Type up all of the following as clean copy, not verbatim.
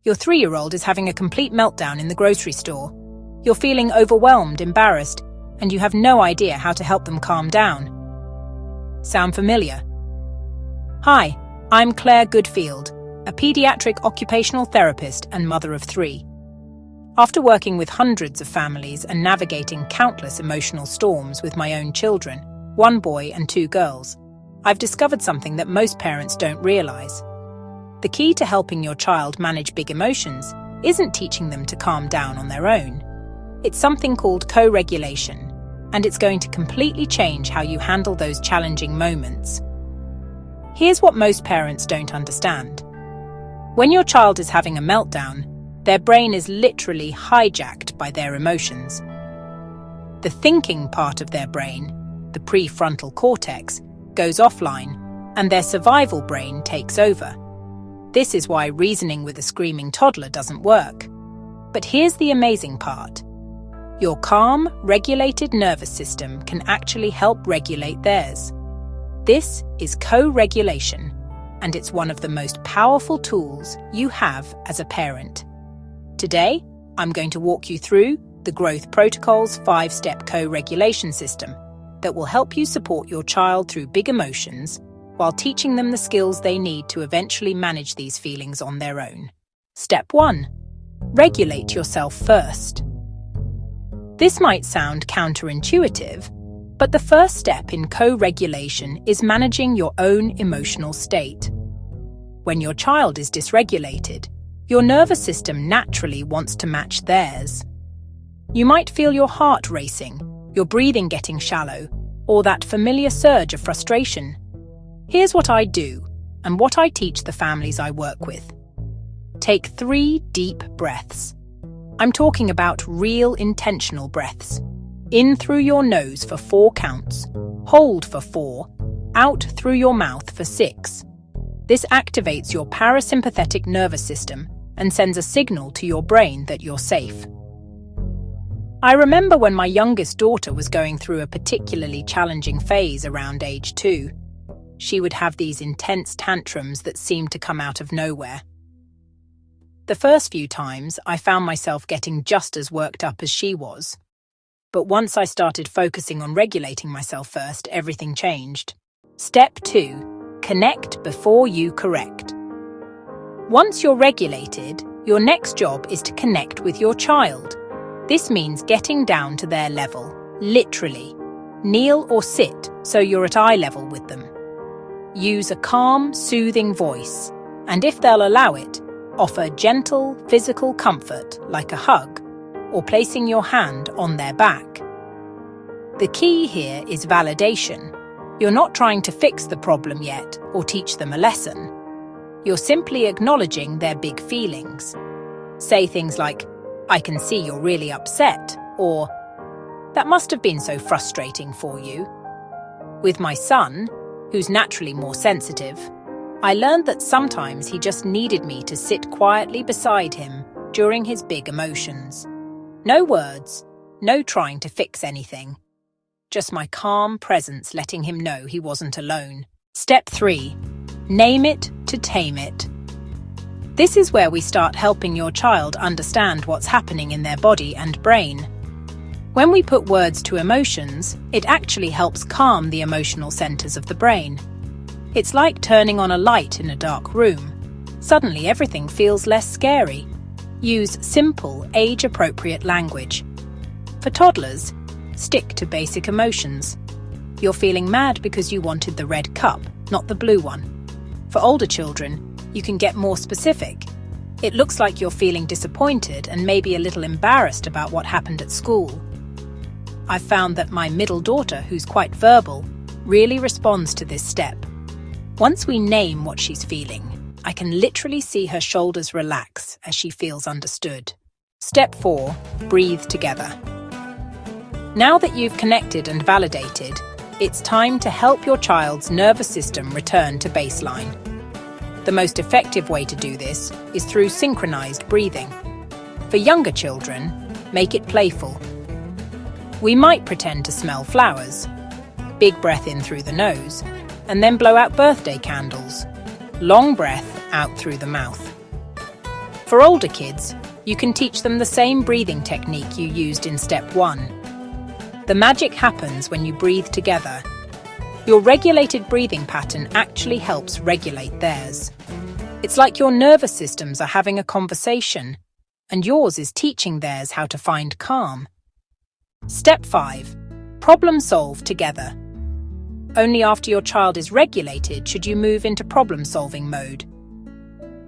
Your 3-year-old is having a complete meltdown in the grocery store. You're feeling overwhelmed, embarrassed, and you have no idea how to help them calm down. Sound familiar? Hi, I'm Clare Goodfield, a pediatric occupational therapist and mother of 3. After working with hundreds of families and navigating countless emotional storms with my own children, 1 boy and 2 girls, I've discovered something that most parents don't realize. The key to helping your child manage big emotions isn't teaching them to calm down on their own. It's something called co-regulation, and it's going to completely change how you handle those challenging moments. Here's what most parents don't understand. When your child is having a meltdown, their brain is literally hijacked by their emotions. The thinking part of their brain, the prefrontal cortex, goes offline, and their survival brain takes over. This is why reasoning with a screaming toddler doesn't work. But here's the amazing part. Your calm, regulated nervous system can actually help regulate theirs. This is co-regulation, and it's one of the most powerful tools you have as a parent. Today, I'm going to walk you through the Growth Protocol's 5-step co-regulation system that will help you support your child through big emotions while teaching them the skills they need to eventually manage these feelings on their own. Step 1. Regulate yourself first. This might sound counterintuitive, but the first step in co-regulation is managing your own emotional state. When your child is dysregulated, your nervous system naturally wants to match theirs. You might feel your heart racing, your breathing getting shallow, or that familiar surge of frustration. Here's what I do, and what I teach the families I work with. Take 3 deep breaths. I'm talking about real intentional breaths. In through your nose for 4 counts, hold for 4, out through your mouth for 6. This activates your parasympathetic nervous system and sends a signal to your brain that you're safe. I remember when my youngest daughter was going through a particularly challenging phase around age 2. She would have these intense tantrums that seemed to come out of nowhere. The first few times, I found myself getting just as worked up as she was. But once I started focusing on regulating myself first, everything changed. Step 2. Connect before you correct. Once you're regulated, your next job is to connect with your child. This means getting down to their level, literally. Kneel or sit so you're at eye level with them. Use a calm, soothing voice, and if they'll allow it, offer gentle physical comfort like a hug or placing your hand on their back. The key here is validation. You're not trying to fix the problem yet or teach them a lesson. You're simply acknowledging their big feelings. Say things like, "I can see you're really upset," or "That must have been so frustrating for you." With my son, who's naturally more sensitive, I learned that sometimes he just needed me to sit quietly beside him during his big emotions. No words, no trying to fix anything. Just my calm presence letting him know he wasn't alone. Step 3. Name it to tame it. This is where we start helping your child understand what's happening in their body and brain. When we put words to emotions, it actually helps calm the emotional centers of the brain. It's like turning on a light in a dark room. Suddenly everything feels less scary. Use simple, age-appropriate language. For toddlers, stick to basic emotions. You're feeling mad because you wanted the red cup, not the blue one. For older children, you can get more specific. It looks like you're feeling disappointed and maybe a little embarrassed about what happened at school. I've found that my middle daughter, who's quite verbal, really responds to this step. Once we name what she's feeling, I can literally see her shoulders relax as she feels understood. Step 4. Breathe together. Now that you've connected and validated, it's time to help your child's nervous system return to baseline. The most effective way to do this is through synchronized breathing. For younger children, make it playful. We might pretend to smell flowers, big breath in through the nose, and then blow out birthday candles. Long breath out through the mouth. For older kids, you can teach them the same breathing technique you used in step 1. The magic happens when you breathe together. Your regulated breathing pattern actually helps regulate theirs. It's like your nervous systems are having a conversation, and yours is teaching theirs how to find calm. Step 5. Problem solve together. Only after your child is regulated should you move into problem-solving mode.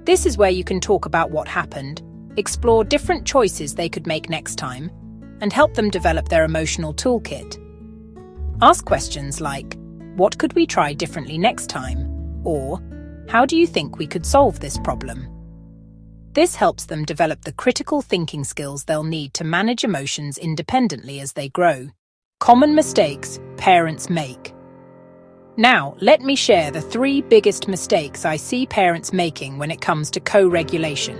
This is where you can talk about what happened, explore different choices they could make next time, and help them develop their emotional toolkit. Ask questions like, "What could we try differently next time?" or "How do you think we could solve this problem?" This helps them develop the critical thinking skills they'll need to manage emotions independently as they grow. Common mistakes parents make. Now, let me share the 3 biggest mistakes I see parents making when it comes to co-regulation.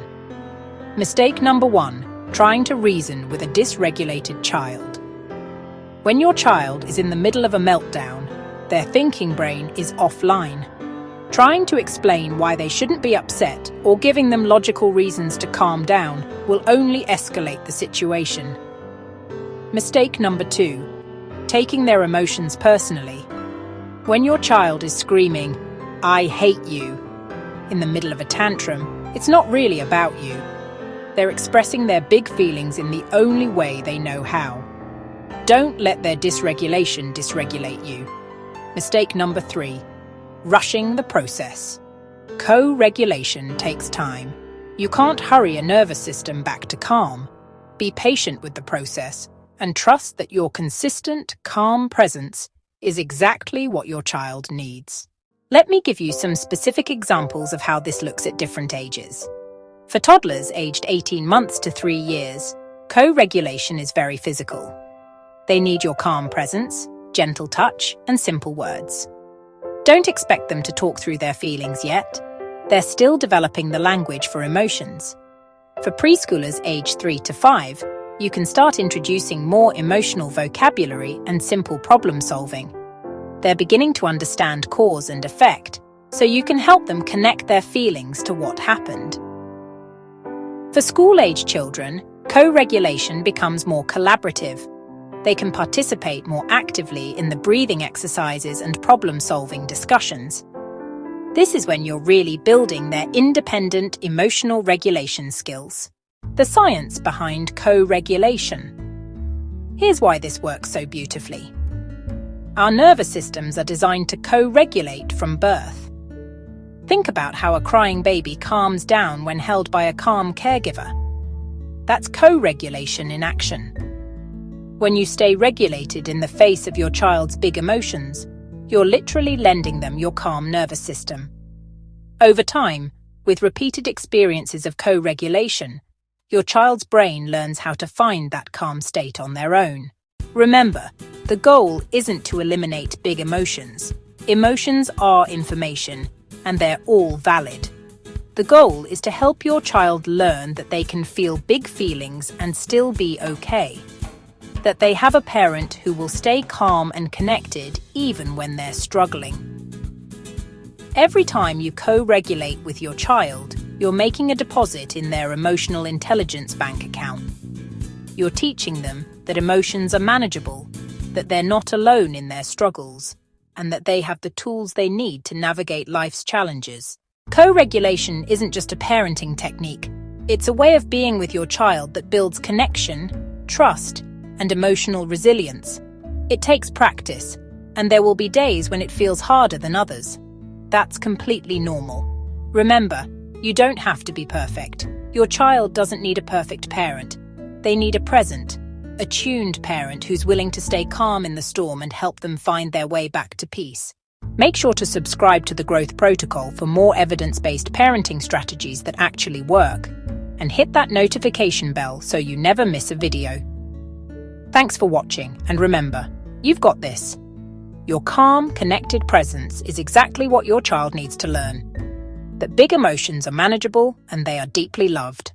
Mistake number 1, trying to reason with a dysregulated child. When your child is in the middle of a meltdown, their thinking brain is offline. Trying to explain why they shouldn't be upset or giving them logical reasons to calm down will only escalate the situation. Mistake number 2, taking their emotions personally. When your child is screaming, "I hate you," in the middle of a tantrum, it's not really about you. They're expressing their big feelings in the only way they know how. Don't let their dysregulation dysregulate you. Mistake number 3, rushing the process. Co-regulation takes time. You can't hurry a nervous system back to calm. Be patient with the process and trust that your consistent, calm presence is exactly what your child needs. Let me give you some specific examples of how this looks at different ages. For toddlers aged 18 months to 3 years, co-regulation is very physical. They need your calm presence, gentle touch, and simple words. Don't expect them to talk through their feelings yet. They're still developing the language for emotions. For preschoolers aged 3 to 5, you can start introducing more emotional vocabulary and simple problem solving. They're beginning to understand cause and effect, so you can help them connect their feelings to what happened. For school-age children, co-regulation becomes more collaborative. They can participate more actively in the breathing exercises and problem-solving discussions. This is when you're really building their independent emotional regulation skills. The science behind co-regulation. Here's why this works so beautifully. Our nervous systems are designed to co-regulate from birth. Think about how a crying baby calms down when held by a calm caregiver. That's co-regulation in action. When you stay regulated in the face of your child's big emotions, you're literally lending them your calm nervous system. Over time, with repeated experiences of co-regulation, your child's brain learns how to find that calm state on their own. Remember, the goal isn't to eliminate big emotions. Emotions are information, and they're all valid. The goal is to help your child learn that they can feel big feelings and still be okay. That they have a parent who will stay calm and connected even when they're struggling. Every time you co-regulate with your child, you're making a deposit in their emotional intelligence bank account. You're teaching them that emotions are manageable, that they're not alone in their struggles, and that they have the tools they need to navigate life's challenges. Co-regulation isn't just a parenting technique. It's a way of being with your child that builds connection, trust, and emotional resilience. It takes practice, and there will be days when it feels harder than others. That's completely normal. Remember, you don't have to be perfect. Your child doesn't need a perfect parent. They need a present, attuned parent who's willing to stay calm in the storm and help them find their way back to peace. Make sure to subscribe to the Growth Protocol for more evidence-based parenting strategies that actually work, and hit that notification bell so you never miss a video. Thanks for watching, and remember, you've got this. Your calm, connected presence is exactly what your child needs to learn. That big emotions are manageable and they are deeply loved.